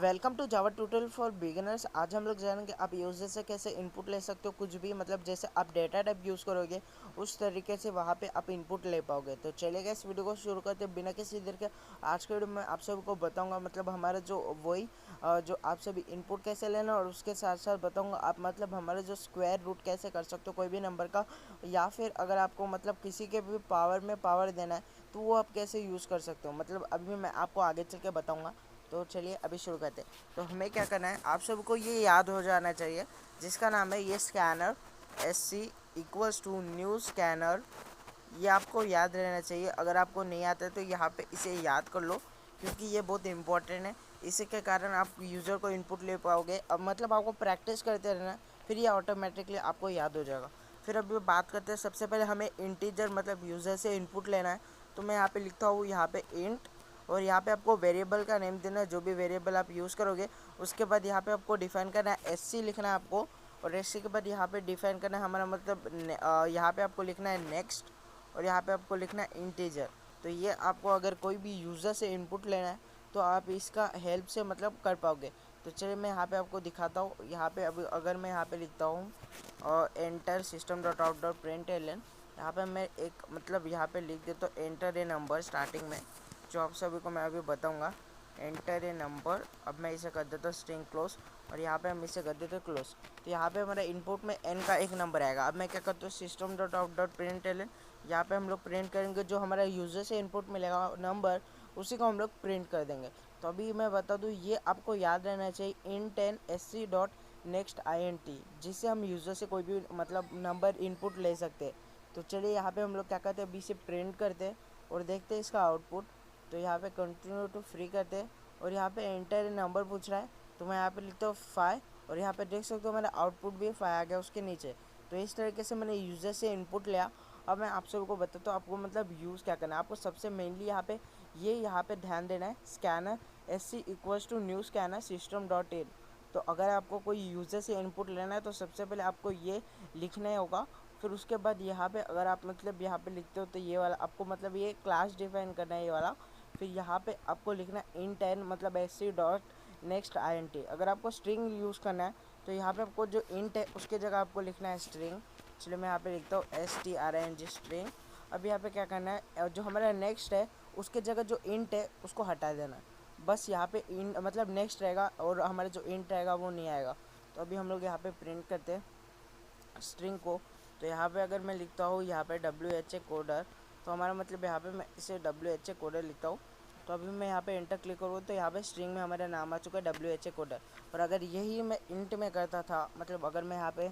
Welcome to Java tutorial for beginners. आज हम लोग जानेंगे आप यूजर से कैसे इनपुट ले सकते हो। कुछ भी मतलब जैसे आप डेटा टाइप यूज़ करोगे उस तरीके से वहाँ पे आप इनपुट ले पाओगे। तो चलिए इस वीडियो को शुरू करते हैं बिना किसी देर के। आज के वीडियो में आप सबको बताऊंगा मतलब हमारा जो वही जो आप सभी इनपुट कैसे लेना, और उसके साथ साथ बताऊँगा आप मतलब हमारे जो स्क्वायर रूट कैसे कर सकते हो कोई भी नंबर का, या फिर अगर आपको मतलब किसी के भी पावर में पावर देना है तो वो आप कैसे यूज़ कर सकते हो। मतलब अभी मैं आपको आगे चल के बताऊँगा। तो चलिए अभी शुरू करते हैं। तो हमें क्या करना है, आप सबको ये याद हो जाना चाहिए जिसका नाम है ये स्कैनर SC = न्यू स्कैनर। ये आपको याद रहना चाहिए। अगर आपको नहीं आता है तो यहाँ पे इसे याद कर लो, क्योंकि ये बहुत इंपॉर्टेंट है। इसी के कारण आप यूज़र को इनपुट ले पाओगे। अब मतलब आपको प्रैक्टिस करते रहना, फिर ये ऑटोमेटिकली आपको याद हो जाएगा। फिर अभी बात करते हैं, सबसे पहले हमें इंटीजर मतलब यूज़र से इनपुट लेना है। तो मैं यहाँ पे लिखता हूँ यहाँ पे इंट, और यहाँ पे आपको वेरिएबल का नेम देना है जो भी वेरिएबल आप यूज़ करोगे। उसके बाद यहाँ पे आपको डिफाइन करना है SC लिखना है आपको, और SC के बाद यहाँ पे डिफाइन करना है हमारा मतलब यहाँ पे आपको लिखना है नेक्स्ट, और यहाँ पे आपको लिखना है इंटीजर। तो ये आपको अगर कोई भी यूज़र से इनपुट लेना है तो आप इसका हेल्प से मतलब कर पाओगे। तो चलिए मैं यहाँ पे आपको दिखाता हूँ। यहाँ पे अभी अगर मैं यहाँ पे लिखता हूँ एंटर system.out.println, यहाँ पे मैं एक मतलब यहाँ पे लिख देता हूँ एंटर ए नंबर स्टार्टिंग में, जो आप सभी को मैं अभी बताऊंगा। एंटर ए नंबर, अब मैं इसे कर देता हूँ स्ट्रिंग क्लोज, और यहाँ पे हम इसे कर देते हैं क्लोज। तो यहाँ पे हमारा इनपुट में n का एक नंबर आएगा। अब मैं क्या करता हूँ system.out.println, यहाँ पे हम लोग प्रिंट करेंगे जो हमारा यूज़र से इनपुट मिलेगा नंबर, उसी को हम लोग प्रिंट कर देंगे। तो अभी मैं बता दूँ, ये आपको याद रहना चाहिए int SC dot next INT, जिससे हम यूज़र से कोई भी मतलब नंबर इनपुट ले सकते हैं। तो चलिए यहाँ पे हम लोग क्या करते हैं, अभी इसे प्रिंट करते हैं और देखते हैं इसका आउटपुट। तो यहाँ पे कंटिन्यू टू फ्री करते हैं, और यहाँ पे एंटर नंबर पूछ रहा है तो मैं यहाँ पे लिखता हूँ 5, और यहाँ पे देख सकते हो मेरा आउटपुट भी 5 आ गया उसके नीचे। तो इस तरीके से मैंने यूज़र से इनपुट लिया। अब मैं आप सबको बताता हूँ आपको मतलब यूज़ क्या करना है। आपको सबसे मेनली यहाँ पे ध्यान देना है scanner SC = new scanner system.in। तो अगर आपको कोई यूज़र से इनपुट लेना है तो सबसे पहले आपको ये लिखना होगा। फिर उसके बाद यहाँ पे अगर आप मतलब यहाँ पे लिखते हो तो ये वाला आपको मतलब ये क्लास डिफाइन करना है, ये वाला। फिर यहाँ पे आपको लिखना है int n मतलब SC डॉट नेक्स्ट INT। अगर आपको स्ट्रिंग यूज़ करना है तो यहाँ पे आपको जो इंट है उसके जगह आपको लिखना है स्ट्रिंग। चलिए मैं यहाँ पे लिखता हूँ STRNG स्ट्रिंग। अब यहाँ पे क्या करना है, जो हमारा नेक्स्ट है उसके जगह जो इंट है उसको हटा देना है। बस यहाँ पे इन मतलब नेक्स्ट रहेगा और हमारा जो इंट रहेगा वो नहीं आएगा। तो अभी हम लोग यहाँ पे प्रिंट करते हैं स्ट्रिंग को। तो यहाँ पे अगर मैं लिखता हूँ यहाँ पे WHA कोडर, तो हमारा मतलब यहाँ पे मैं इसे WHA कोडर लिखता हूँ। तो अभी मैं यहाँ पे एंटर क्लिक करूँ तो यहाँ पे स्ट्रिंग में हमारा नाम आ चुका है WHA कोडर। और अगर यही मैं इंट में करता था, मतलब अगर मैं यहाँ पे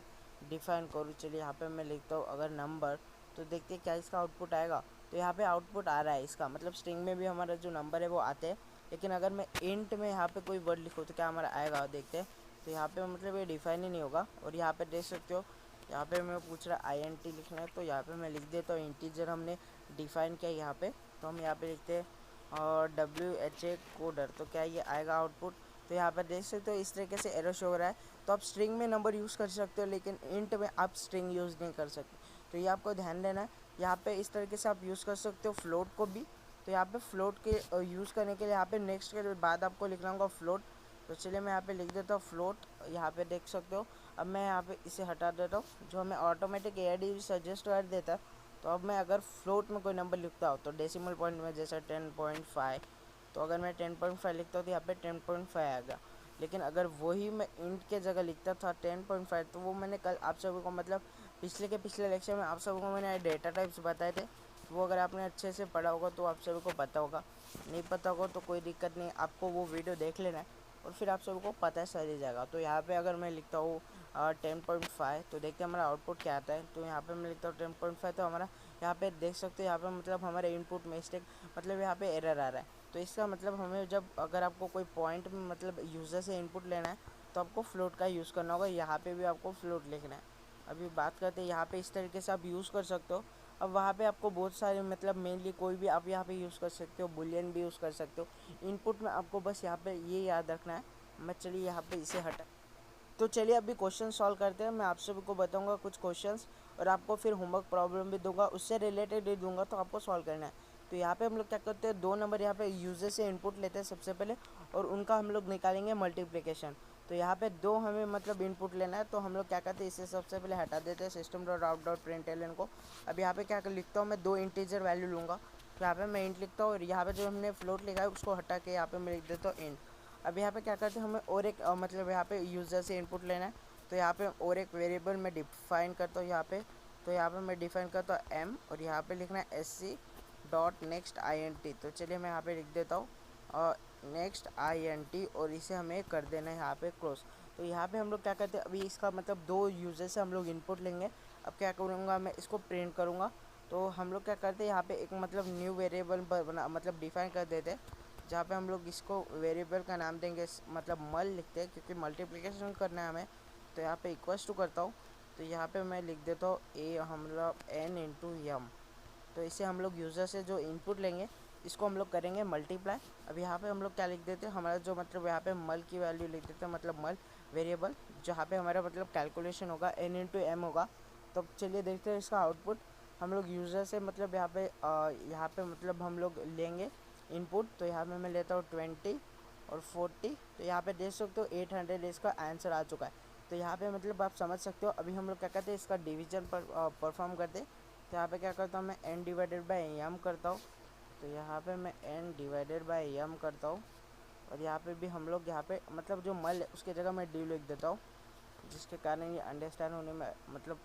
डिफाइन करूँ, चलिए यहाँ पे मैं लिखता हूँ अगर नंबर, तो देखते हैं क्या इसका आउटपुट आएगा। तो यहाँ पे आउटपुट आ रहा है इसका, मतलब स्ट्रिंग में भी हमारा जो नंबर है वो आते हैं। लेकिन अगर मैं इंट में यहाँ पे कोई वर्ड लिखूँ तो क्या हमारा आएगा देखते हैं। तो यहाँ पे मतलब ये डिफाइन ही नहीं होगा। और यहाँ पे देख सकते हो यहाँ पे मैं पूछ रहा INT लिखना है, तो यहाँ पे मैं लिख देता हूँ इंटीजर हमने डिफाइन किया यहाँ पे। तो हम यहाँ पे लिखते हैं और WHA कोडर, तो क्या ये आएगा आउटपुट। तो यहाँ पर देख सकते हो इस तरीके से एरर शो हो रहा है। तो आप स्ट्रिंग में नंबर यूज़ कर सकते हो लेकिन इंट में आप स्ट्रिंग यूज़ नहीं कर सकते। तो ये आपको ध्यान देना है। यहाँ पे इस तरीके से आप यूज़ कर सकते हो फ्लोट को भी। तो यहाँ पे फ्लोट के यूज़ करने के लिए यहाँ पे नेक्स्ट के बाद आपको लिखना होगा फ्लोट। तो चलिए मैं यहाँ पे लिख देता हूँ फ्लोट, यहाँ पे देख सकते हो। अब मैं यहाँ पे इसे हटा देता हूँ, जो हमें ऑटोमेटिक AID सजेस्ट कर देता है। तो अब मैं अगर फ्लोट में कोई नंबर लिखता हूँ तो डेसिमल पॉइंट में जैसे 10.5, तो अगर मैं 10.5 लिखता हूँ तो यहाँ पे 10.5 आ गया। लेकिन अगर वही मैं इंट के जगह लिखता था 10.5, तो वो मैंने कल आप सभी को मतलब पिछले लेक्चर में आप सभी को मैंने डेटा टाइप्स बताए थे। वो अगर आपने अच्छे से पढ़ा होगा तो आप सभी को पता होगा, नहीं पता होगा तो कोई दिक्कत नहीं, आपको वो वीडियो देख लेना है और फिर आप सबको पता चल जाएगा। तो यहाँ पे अगर मैं लिखता हूँ 10.5, तो देखते हैं हमारा आउटपुट क्या आता है। तो यहाँ पे मैं लिखता हूँ 10.5, तो हमारा यहाँ पे देख सकते हो यहाँ पे मतलब हमारे इनपुट मिस्टेक मतलब यहाँ पे एरर आ रहा है। तो इसका मतलब हमें जब अगर आपको कोई पॉइंट में मतलब यूज़र से इनपुट लेना है तो आपको फ्लोट का यूज़ करना होगा। यहाँ पे भी आपको फ्लोट लिखना है। अभी बात करते हैं यहाँ पे इस तरीके से आप यूज़ कर सकते हो। अब वहाँ पे आपको बहुत सारे मतलब मेनली कोई भी आप यहाँ पे यूज़ कर सकते हो, बुलियन भी यूज़ कर सकते हो। इनपुट में आपको बस यहाँ पे ये याद रखना है। मैं चलिए यहाँ पे इसे हटा, तो चलिए अभी क्वेश्चन सॉल्व करते हैं। मैं आप सभी को बताऊंगा कुछ क्वेश्चंस, और आपको फिर होमवर्क प्रॉब्लम भी दूंगा, उससे रिलेटेड ही दूंगा, तो आपको सॉल्व करना है। तो यहाँ पे हम लोग क्या करते हैं, दो नंबर यहाँ पे यूज़र से इनपुट लेते हैं सबसे पहले, और उनका हम लोग निकालेंगे मल्टीप्लिकेशन। तो यहाँ पे दो हमें मतलब इनपुट लेना है, तो हम लोग क्या करते हैं, इसे सबसे पहले हटा देते हैं system dot out dot println को। अब यहाँ पे क्या कर लिखता हूँ, मैं दो इंटीजर वैल्यू लूँगा, तो यहाँ पे मैं इंट लिखता हूँ और यहाँ पे जो हमने फ्लोट लिखा है उसको हटा के यहाँ पे मैं लिख देता हूँ इंट। अब यहाँ पे क्या करते हैं, हमें और एक मतलब यहाँ पे यूज़र से इनपुट लेना है, तो यहाँ पे और एक वेरिएबल मैं डिफाइन करता हूँ यहाँ पे। तो यहाँ पे मैं डिफाइन करता हूँ एम और यहाँ पे लिखना है SC डॉट नेक्स्ट INT। तो चलिए मैं यहाँ पे लिख देता हूँ नेक्स्ट INT और इसे हमें कर देना है यहाँ पे क्लोज। तो यहाँ पे हम लोग क्या करते हैं, अभी इसका मतलब दो यूज़र से हम लोग इनपुट लेंगे। अब क्या करूँगा, मैं इसको प्रिंट करूँगा। तो हम लोग क्या करते हैं, यहाँ पे एक मतलब न्यू वेरिएबल बना मतलब डिफाइन कर देते हैं, जहाँ पे हम लोग इसको वेरिएबल का नाम देंगे मतलब मल लिखते हैं क्योंकि मल्टीप्लिकेशन करना है हमें। तो यहाँ पे इक्वल्स टू करता हूँ, तो यहाँ पे मैं लिख देता हूँ ए हम लोग n इंटू यम। तो इसे हम लोग यूज़र से जो इनपुट लेंगे इसको हम लोग करेंगे मल्टीप्लाई। अब यहाँ पे हम लोग क्या लिख देते हैं, हमारा जो मतलब यहाँ पे मल की वैल्यू लिख देते हैं, मतलब मल वेरिएबल जहाँ पे हमारा मतलब कैलकुलेशन होगा n इंटू एम होगा। तो चलिए देखते हैं इसका आउटपुट। हम लोग यूज़र से मतलब यहाँ पे मतलब हम लोग लेंगे इनपुट। तो यहाँ पे मैं लेता हूँ 20 और 40। तो यहाँ पे देख सकते हो 800 इसका आंसर आ चुका है। तो यहाँ पे मतलब आप समझ सकते हो। अभी हम लोग क्या करते हैं, इसका डिवीजन पर परफॉर्म करते हैं। तो यहाँ पे क्या करता हूँ, मैं n डिवाइडेड बाई एम करता हूँ। तो यहाँ पे मैं n डिवाइडेड बाई एम करता हूँ और यहाँ पे भी हम लोग यहाँ पे मतलब जो मल है उसकी जगह मैं डी लिख देता हूँ, जिसके कारण ये अंडरस्टैंड होने में मतलब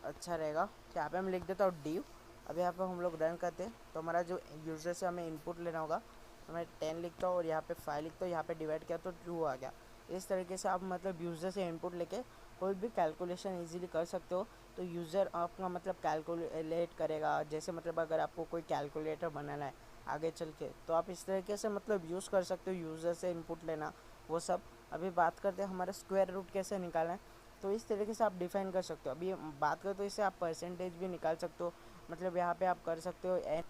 अच्छा रहेगा। तो यहाँ पे मैं लिख देता हूँ डी। अब यहाँ पे हम लोग रन करते हैं, तो हमारा जो यूज़र से हमें इनपुट लेना होगा, तो मैं 10 लिखता हूँ और यहाँ पे 5 लिखता हूँ, यहाँ पे डिवाइड किया तो 2 आ गया। इस तरीके से आप मतलब यूज़र से इनपुट लेके कोई भी कैलकुलेशन इजीली कर सकते हो। तो यूज़र आपका मतलब कैलकुलेट करेगा, जैसे मतलब अगर आपको कोई कैलकुलेटर बनाना है आगे चल के, तो आप इस तरीके से मतलब यूज़ कर सकते हो यूज़र से इनपुट लेना वो सब। अभी बात करते हैं हमारा स्क्वायर रूट कैसे निकालना है। तो इस तरीके से आप डिफाइन कर सकते हो। अभी बात करें तो इससे आप परसेंटेज भी निकाल सकते हो, मतलब यहाँ पे आप कर सकते हो।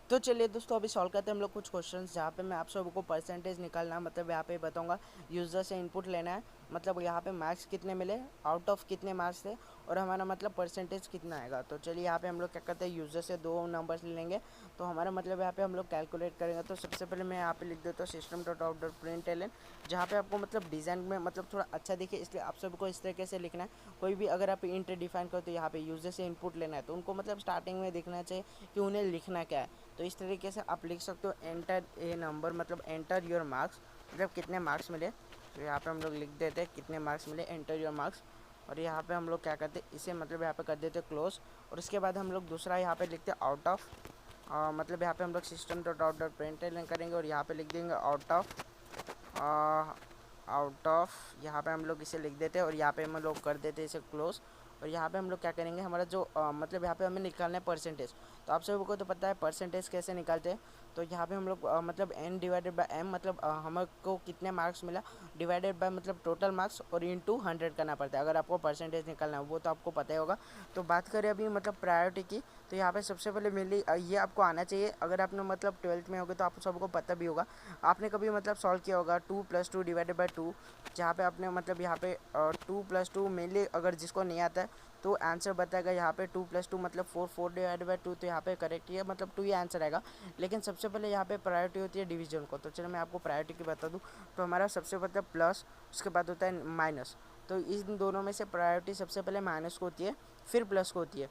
तो चलिए दोस्तों अभी सॉल्व करते हैं हम लोग कुछ क्वेश्चंस, जहाँ पे मैं आप सबको परसेंटेज निकालना है, मतलब यहाँ पे बताऊंगा यूज़र से इनपुट लेना है, मतलब यहाँ पे मार्क्स कितने मिले, आउट ऑफ कितने मार्क्स थे और हमारा मतलब परसेंटेज कितना आएगा। तो चलिए यहाँ पे हम लोग क्या करते हैं, यूज़र से दो नंबर्स ले लेंगे। तो हमारा मतलब यहाँ पे हम लोग कैलकुलेट करेंगे। तो सबसे पहले मैं यहाँ पे लिख देता हूँ system dot out dot println, जहाँ पे आपको मतलब डिज़ाइन में मतलब थोड़ा अच्छा दिखे, इसलिए आप सबको इस तरीके से लिखना है। कोई भी अगर आप इंट डिफाइन करो तो यहाँ पे यूज़र से इनपुट लेना है, तो उनको मतलब स्टार्टिंग में दिखना चाहिए कि उन्हें लिखना क्या है। तो इस तरीके से आप लिख सकते हो एंटर ए नंबर, मतलब एंटर योर मार्क्स, मतलब कितने मार्क्स मिले। तो यहाँ पे हम लोग लिख देते हैं कितने मार्क्स मिले, एंटर योर मार्क्स। और यहाँ पे हम लोग क्या करते हैं, इसे मतलब यहाँ पे कर देते हैं क्लोज। और उसके बाद हम लोग दूसरा यहाँ पे लिखते हैं आउट ऑफ, मतलब यहाँ पे हम लोग system dot out dot println करेंगे और यहाँ पे लिख देंगे आउट ऑफ यहाँ पे हम लोग इसे लिख देते हैं और यहाँ पे हम लोग कर देते हैं इसे क्लोज। और यहाँ पे हम लोग क्या करेंगे, हमारा जो मतलब यहाँ पे हमें निकालना है परसेंटेज। तो आप सबको तो पता है परसेंटेज कैसे निकालते हैं। तो यहाँ पे हम लोग मतलब n डिवाइडेड बाय m, मतलब हमको कितने मार्क्स मिला, डिवाइडेड बाय मतलब टोटल मार्क्स और इंटू 100 करना पड़ता है अगर आपको परसेंटेज निकालना है, वो तो आपको पता ही होगा। तो बात करें अभी मतलब प्रायोरिटी की, तो यहाँ पे सबसे पहले मेनली ये आपको आना चाहिए। अगर आपने मतलब 12th में होगे तो आप सबको पता भी होगा, आपने कभी मतलब सॉल्व किया होगा 2 + 2 डिवाइडेड बाई 2, जहाँ पे आपने मतलब यहाँ पे 2 + 2 मेनली अगर जिसको नहीं आता है तो आंसर बताएगा यहाँ पे 2 + 2 मतलब 4, 4 डिवाइडेड बाई 2, तो यहाँ पे करेक्ट ही है, मतलब 2 ही आंसर आएगा। लेकिन सबसे पहले यहाँ पे प्रायोरिटी होती है डिवीजन को। तो चलो मैं आपको प्रायोरिटी की बता दूँ, तो हमारा सबसे मतलब प्लस, उसके बाद होता है माइनस। तो इन दोनों में से प्रायोरिटी सबसे पहले माइनस को होती है, फिर प्लस को होती है।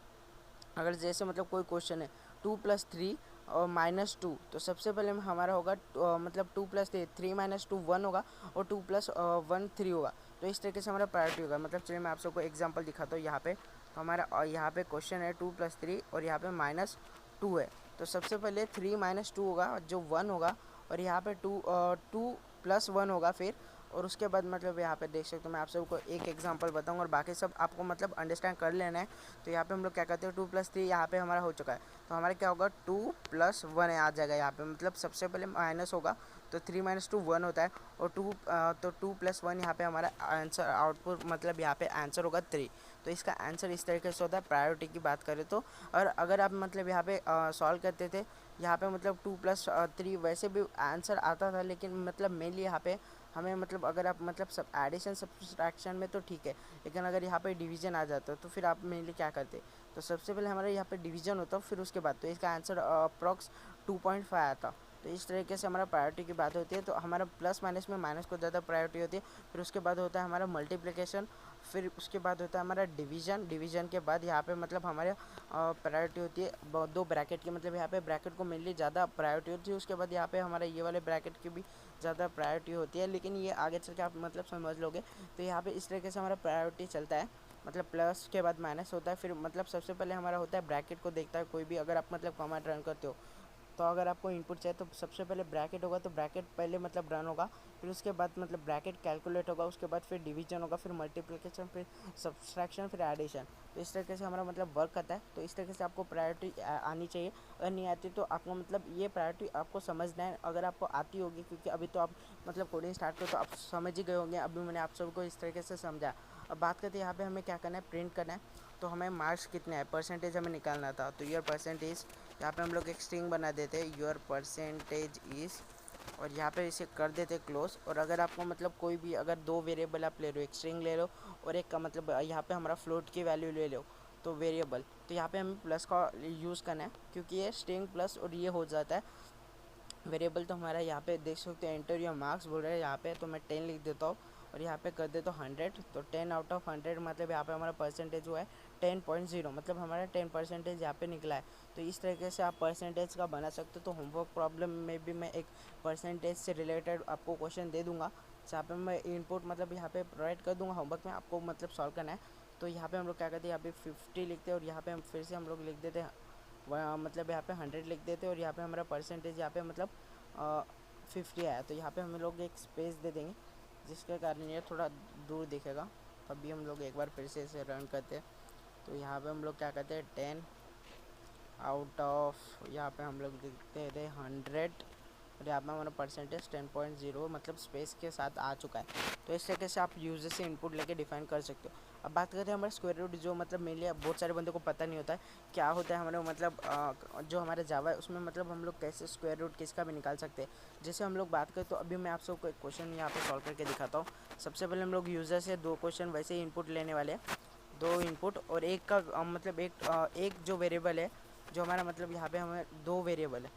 अगर जैसे मतलब कोई क्वेश्चन है 2 + 3 और -2, तो सबसे पहले हमारा होगा मतलब 2 + 3 -2 1 होगा और 2 + 1 3 होगा। तो इस तरीके से हमारा प्रायोरिटी होगा। मतलब चलिए मैं आप सबको एग्जांपल दिखाता हूँ यहाँ पे। तो हमारा यहाँ पे क्वेश्चन है 2 + 3 और यहाँ पे -2 है। तो सबसे पहले 3 - 2 होगा जो 1 होगा, और यहाँ पे 2 + 1 होगा फिर। और उसके बाद मतलब यहाँ पे देख सकते हो, मैं आप सबको एक एग्जांपल बताऊंगा और बाकी सब आपको मतलब अंडरस्टैंड कर लेना है। तो यहाँ पे हम लोग क्या करते हैं, 2 + 3 यहाँ पे हमारा हो चुका है। तो हमारा क्या होगा 2 + 1 आ जाएगा यहाँ पे, मतलब सबसे पहले माइनस होगा तो 3 - 2 1 होता है, और 2 + 1 यहाँ पे हमारा आंसर आउटपुट मतलब यहाँ पे आंसर होगा 3। तो इसका आंसर इस तरीके से होता है प्रायोरिटी की बात करें तो। और अगर आप मतलब यहाँ पे सॉल्व करते थे, यहाँ पे मतलब 2 + 3 वैसे भी आंसर आता था, लेकिन मतलब मेनली यहाँ पे हमें मतलब अगर आप मतलब सब एडिशन सब्सट्रैक्शन में तो ठीक है, लेकिन अगर यहाँ पे डिवीजन आ जाता है तो फिर आप मेनली क्या करते। तो सबसे पहले हमारा यहाँ पे डिवीजन होता है, फिर उसके बाद तो इसका आंसर अप्रॉक्स 2.5 आया था। तो इस तरीके से हमारा प्रायोरिटी की बात होती है। तो हमारा प्लस माइनस में माइनस को ज़्यादा प्रायोरिटी होती है। फिर उसके बाद होता है हमारा मल्टीप्लिकेशन, फिर उसके बाद होता है हमारा डिवीज़न। डिवीज़न के बाद यहाँ पे मतलब हमारे प्रायोरिटी होती है दो ब्रैकेट की, मतलब यहाँ पे ब्रैकेट को मेनली ज़्यादा प्रायोरिटी होती है। उसके बाद यहाँ पे हमारा ये वाले ब्रैकेट की भी ज़्यादा प्रायोरिटी होती है, लेकिन ये आगे चल के आप मतलब समझ लोगे। तो यहाँ पे इस तरीके से हमारा प्रायोरिटी चलता है, मतलब प्लस के बाद माइनस होता है। फिर मतलब सबसे पहले हमारा होता है ब्रैकेट को देखता है कोई भी, अगर आप मतलब कमांड रन करते हो तो अगर आपको इनपुट चाहिए तो सबसे पहले ब्रैकेट होगा, तो ब्रैकेट पहले मतलब रन होगा, फिर उसके बाद मतलब ब्रैकेट कैलकुलेट होगा, उसके बाद फिर डिवीजन होगा, फिर मल्टीप्लिकेशन, फिर सब्सट्रैक्शन, फिर एडिशन। तो इस तरीके से हमारा मतलब वर्क करता है। तो इस तरीके से आपको प्रायोरिटी आनी चाहिए। अगर नहीं आती तो आपको मतलब ये प्रायोरिटी आपको समझना है। अगर आपको आती होगी, क्योंकि अभी तो आप मतलब कोडिंग स्टार्ट करो तो आप समझ ही गए होंगे, अभी मैंने आप सबको इस तरीके से समझा। अब बात करते हैं यहाँ पे हमें क्या करना है, प्रिंट करना है। तो हमें मार्क्स कितने हैं, परसेंटेज हमें निकालना था। तो योर परसेंटेज, यहाँ पे हम लोग एक स्ट्रिंग बना देते हैं, योर परसेंटेज इज़, और यहाँ पे इसे कर देते क्लोज। और अगर आपको मतलब कोई भी अगर दो वेरिएबल आप ले रहे हो, एक स्ट्रिंग ले लो और एक का मतलब यहाँ पे हमारा फ्लोट की वैल्यू ले लो, तो वेरिएबल, तो यहाँ पे हमें प्लस का यूज़ करना है, क्योंकि ये स्ट्रिंग प्लस और ये हो जाता है वेरिएबल। तो हमारा यहाँ पे देख सकते हो एंटर योर मार्क्स बोल रहे हैं यहाँ पे, तो मैं 10 लिख देता हूँ और यहाँ पे कर देता हूँ 100। तो 10 आउट ऑफ 100 मतलब यहाँ पे हमारा परसेंटेज हुआ है 10.0, मतलब हमारा 10% यहाँ पे निकला है। तो इस तरीके से आप परसेंटेज का बना सकते हो। तो होमवर्क प्रॉब्लम में भी मैं एक परसेंटेज से रिलेटेड आपको क्वेश्चन दे दूँगा, जहाँ पे मैं इनपुट मतलब यहाँ पे प्रोवाइड कर दूँगा होमवर्क में, आपको मतलब सॉल्व करना है। तो यहाँ पे हम लोग क्या करते हैं, यहाँ पे 50 लिखते हैं और यहाँ पे हम फिर से हम लोग लिख देते हैं मतलब यहाँ पे 100 लिख देते हैं और यहाँ पे हमारा परसेंटेज यहाँ पे मतलब 50 आया। तो यहाँ पे हम लोग एक स्पेस दे देंगे, जिसके कारण ये थोड़ा दूर दिखेगा। अभी हम लोग एक बार फिर से इसे रन करते हैं। तो यहाँ पे हम लोग क्या करते हैं, 10 आउट ऑफ, यहाँ पे हम लोग लिखते थे 100 और यहाँ पे हमारा परसेंटेज 10.0 मतलब स्पेस के साथ आ चुका है। तो इस तरीके से आप यूजर से इनपुट लेके डिफाइन कर सकते हो। अब बात करते हैं हमारे स्क्वायर रूट, जो मतलब मेनली बहुत सारे बंदों को पता नहीं होता है क्या होता है हमारे मतलब जो हमारा जावा है उसमें मतलब हम लोग कैसे स्क्वायर रूट किसका भी निकाल सकते हैं। जैसे हम लोग बात करें तो अभी मैं आप सबको एक क्वेश्चन यहाँ पे सॉल्व करके दिखाता हूँ। सबसे पहले हम लोग यूज़र से दो क्वेश्चन वैसे ही इनपुट लेने वाले हैं, दो इनपुट और एक का मतलब एक जो वेरिएबल है, जो हमारा मतलब यहाँ पे हमें दो वेरिएबल है,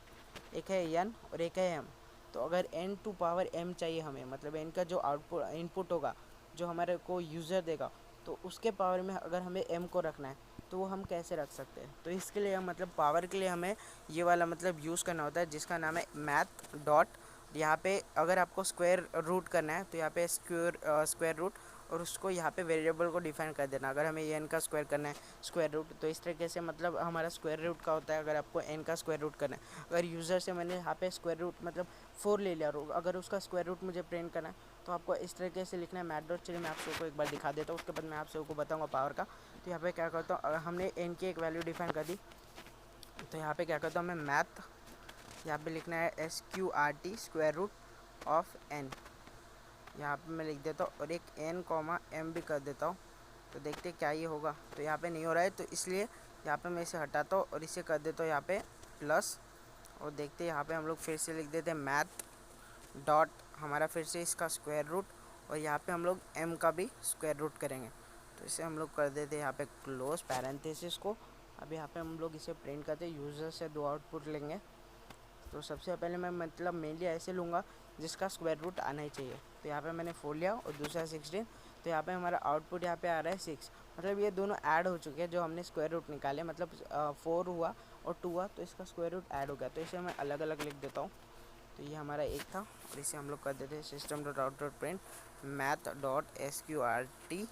एक है एन और एक है एम। तो अगर n टू पावर m चाहिए हमें, मतलब n का जो आउटपुट इनपुट होगा जो हमारे को यूज़र देगा, तो उसके पावर में अगर हमें m को रखना है तो वो हम कैसे रख सकते हैं। तो इसके लिए हम मतलब पावर के लिए हमें ये वाला मतलब यूज़ करना होता है, जिसका नाम है मैथ डॉट। यहाँ पे अगर आपको स्क्वायर रूट करना है तो यहाँ पे स्क्वायर रूट, और उसको यहाँ पे वेरिएबल को डिफाइन कर देना। अगर हमें एन का स्क्वायर करना है स्क्वायर रूट, तो इस तरीके से मतलब हमारा स्क्वायर रूट का होता है अगर आपको एन का स्क्वायर रूट करना है। अगर यूज़र से मैंने यहाँ पे स्क्वायर रूट मतलब 4 ले लिया, और अगर उसका स्क्वायर रूट मुझे प्रिंट करना है तो आपको इस तरीके से लिखना है मैथ डॉट। चलिए मैं आप सबको एक बार दिखा देता हूँ, उसके बाद मैं आप सबको बताऊँगा पावर का। तो यहाँ पे क्या करता हूँ, हमने एन की एक वैल्यू डिफाइन कर दी, तो यहाँ पे क्या करता हूँ मैं मैथ, यहाँ पे लिखना है SQRT square root of n, यहाँ पे मैं लिख देता हूँ और एक n कॉमा m भी कर देता हूँ। तो देखते क्या ये होगा। तो यहाँ पे नहीं हो रहा है, तो इसलिए यहाँ पे मैं इसे हटाता हूँ और इसे कर देता हूँ यहाँ पे प्लस। और देखते यहाँ पे हम लोग फिर से लिख देते हैं मैथ डॉट हमारा फिर से इसका स्क्वायर रूट, और यहाँ पे हम लोग m का भी स्क्वायर रूट करेंगे। तो इसे हम लोग कर देते हैं यहाँ पे क्लोज पैरेंथेसिस को। अब यहाँ पे हम लोग इसे प्रिंट करते हैं, यूज़र से दो आउटपुट लेंगे। तो सबसे पहले मैं मतलब मेनली ऐसे लूँगा जिसका स्क्वायर रूट आना ही चाहिए। तो यहाँ पे मैंने 4 लिया और दूसरा 16। तो यहाँ पे हमारा आउटपुट यहाँ पे आ रहा है 6, मतलब ये दोनों ऐड हो चुके हैं जो हमने स्क्वायर रूट निकाले, मतलब 4 हुआ और 2 हुआ, तो इसका स्क्वायर रूट ऐड हो गया। तो इसे मैं अलग अलग लिख देता हूँ। तो ये हमारा एक था और इसे हम लोग कर देते हैं system dot out dot print math dot SQRT,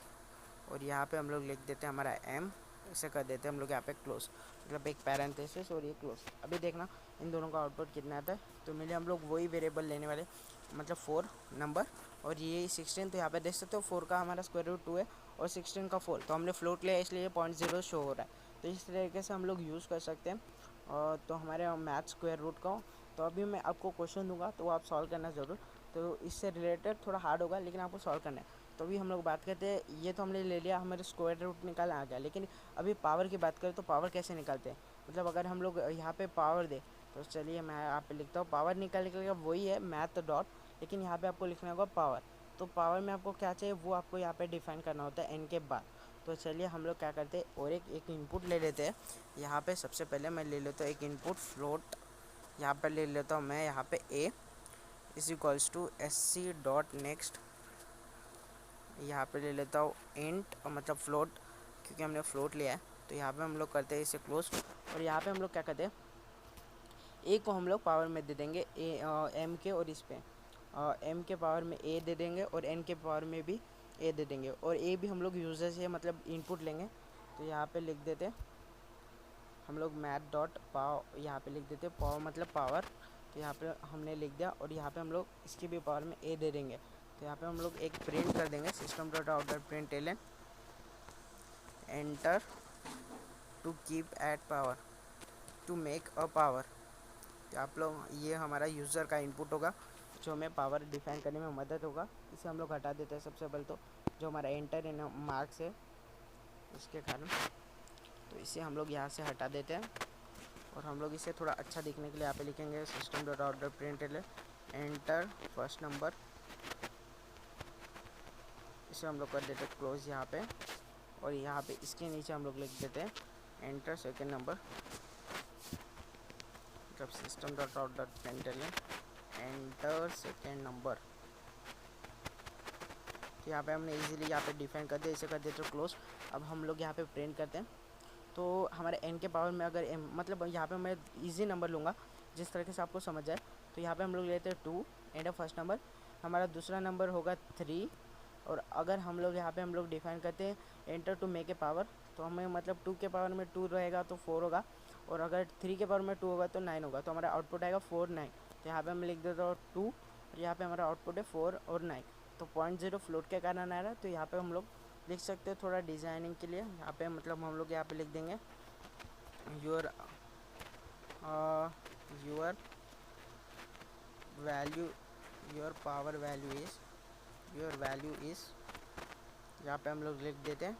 और यहाँ पे हम लोग लिख देते हैं हमारा m, इसे कर देते हैं हम लोग यहाँ पे क्लोज, मतलब एक पैरेंथेसिस और ये क्लोज। अभी देखना इन दोनों का आउटपुट कितना आता है। तो मेरे हम लोग वही वेरिएबल लेने वाले, मतलब 4 नंबर और ये 16। तो यहाँ पे देख सकते हो 4 का हमारा स्क्वायर रूट 2 है और 16 का 4, तो हमने फ्लोट लिया इसलिए 0.0 शो हो रहा है। तो इस तरीके से हम लोग यूज़ कर सकते हैं। और तो हमारे मैथ स्क्वायर रूट का। तो अभी मैं आपको क्वेश्चन दूंगा तो आप सॉल्व करना ज़रूर। तो इससे रिलेटेड थोड़ा हार्ड होगा लेकिन आपको सॉल्व करना है। तो अभी हम लोग बात करते हैं, ये तो हमने ले लिया, हमारे स्क्वायर रूट निकालना आ गया, लेकिन अभी पावर की बात करें तो पावर कैसे निकालते हैं। मतलब अगर हम लोग यहाँ पे पावर दे, तो चलिए मैं यहाँ पे लिखता हूँ पावर निकालने के लिए वही है मैथ डॉट, लेकिन यहाँ पे आपको लिखना होगा पावर। तो पावर में आपको क्या चाहिए वो आपको यहाँ पे डिफाइन करना होता है एन के बाद। तो चलिए हम लोग क्या करते हैं और एक इनपुट ले लेते हैं। यहाँ पे सबसे पहले मैं ले लेता हूँ एक इनपुट फ्लोट, यहाँ पे ले लेता हूँ मैं यहाँ पे a is equals to sc dot next. यहाँ पे ले लेता हूँ इंट मतलब फ्लोट, क्योंकि हमने फ्लोट लिया है। तो यहाँ पे हम लोग करते हैं इसे क्लोज, और यहाँ पे हम लोग क्या करते हैं, ए को हम लोग पावर में दे देंगे एम के, और इस पे एम के पावर में ए दे देंगे, और एन के पावर में भी ए दे देंगे, और ए भी हम लोग यूजर से मतलब इनपुट लेंगे। तो यहाँ पे लिख देते हैं हम लोग मैथ डॉट पावर, यहाँ पे लिख देते पावर मतलब पावर। तो यहाँ पे हमने लिख दिया, और यहाँ पे हम लोग इसकी भी पावर में ए दे देंगे। तो यहाँ पे हम लोग एक प्रिंट कर देंगे system dot out dot print L enter to keep at power to make a power. तो आप लोग ये हमारा यूज़र का इनपुट होगा जो हमें पावर डिफाइन करने में मदद होगा। इसे हम लोग हटा देते हैं सबसे पहले, तो जो हमारा एंटर इन मार्क्स है उसके कारण, तो इसे हम लोग यहाँ से हटा देते हैं। और हम लोग इसे थोड़ा अच्छा दिखने के लिए यहाँ पे लिखेंगे system dot out dot print enter first number. इसे हम लोग कर देते हैं क्लोज यहाँ पे, और यहाँ पे इसके नीचे हम लोग लिख देते हैं एंटर सेकेंड नंबर, मतलब system dot out dot print enter second number. तो यहाँ पे हमने इजीली यहाँ पे डिफाइन कर दिया, इसे कर देते हैं क्लोज। अब हम लोग यहाँ पे प्रिंट करते हैं, तो हमारे एन के पावर में अगर एम मतलब यहाँ पे मैं इजी नंबर लूँगा जिस तरीके से आपको समझ जाए। तो यहाँ पे हम लोग लेते हैं 2 एंड फर्स्ट नंबर, हमारा दूसरा नंबर होगा 3, और अगर हम लोग यहाँ पे हम लोग डिफाइन करते हैं enter to make a power, तो हमें मतलब 2 के पावर में 2 रहेगा तो 4 होगा, और अगर 3 के पावर में 2 होगा तो 9 होगा। तो हमारा आउटपुट आएगा 4 9। तो यहाँ पे हम लिख देते हैं 2, और यहाँ पे हमारा आउटपुट है 4 और 9। तो 0.0 फ्लोट के कारण आ रहा है। तो यहाँ पे हम लोग लिख सकते हैं थोड़ा डिज़ाइनिंग के लिए, यहाँ पे मतलब हम लोग यहाँ पे लिख देंगे your value your power value is यहाँ पे हम लोग लिख देते हैं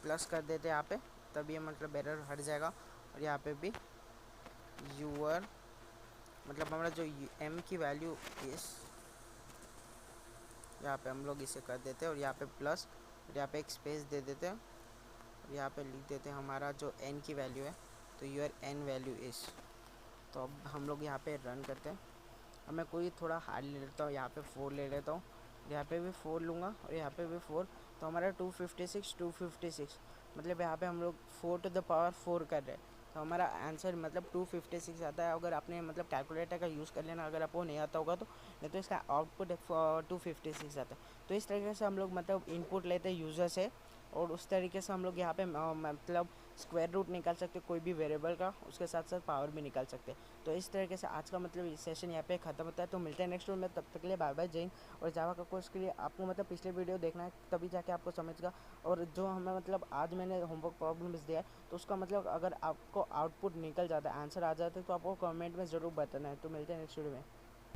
प्लस कर देते हैं यहाँ पे, तभी ये मतलब एरर हट जाएगा। और यहाँ पे भी यूर मतलब हमारा जो एम की वैल्यू इस, यहाँ पे हम लोग इसे कर देते हैं, और यहाँ पे प्लस, और यहाँ पे एक स्पेस दे देते हैं, और यहाँ पे लिख देते हैं हमारा जो एन की वैल्यू है, तो यूर एन वैल्यू इस। तो अब हम लोग यहाँ पे रन करते हैं। अब मैं कोई थोड़ा हार्ड ले लेता हूँ, यहाँ पे 4 ले लेता हूँ, यहाँ पे भी 4 लूँगा, और यहाँ पे भी 4। तो हमारा 256 मतलब यहाँ पे हम लोग 4 टू द पावर 4 कर रहे हैं। तो हमारा आंसर मतलब 256 आता है। अगर आपने मतलब कैलकुलेटर का यूज़ कर लेना, अगर आपको नहीं आता होगा तो, नहीं तो इसका आउटपुट 256 आता है। तो इस तरीके से हम लोग मतलब इनपुट लेते हैं यूज़र से, और उस तरीके से हम लोग यहाँ पे मतलब स्क्वायर रूट निकाल सकते कोई भी वेरिएबल का, उसके साथ साथ पावर भी निकाल सकते हैं। तो इस तरीके से आज का मतलब सेशन यहाँ पे ख़त्म होता है। तो मिलते हैं नेक्स्ट वीडियो में, तब तक के लिए बाय बाय, जय हिंद। और जावा का कोर्स के लिए आपको मतलब पिछले वीडियो देखना है, तभी जाके आपको समझगा। और जो हमें मतलब आज मैंने होमवर्क प्रॉब्लम्स दिया है, तो उसका मतलब अगर आपको आउटपुट निकल जाता है, आंसर आ जाता है, तो आपको कमेंट में ज़रूर बताना है। तो मिलते हैं नेक्स्ट वीडियो में।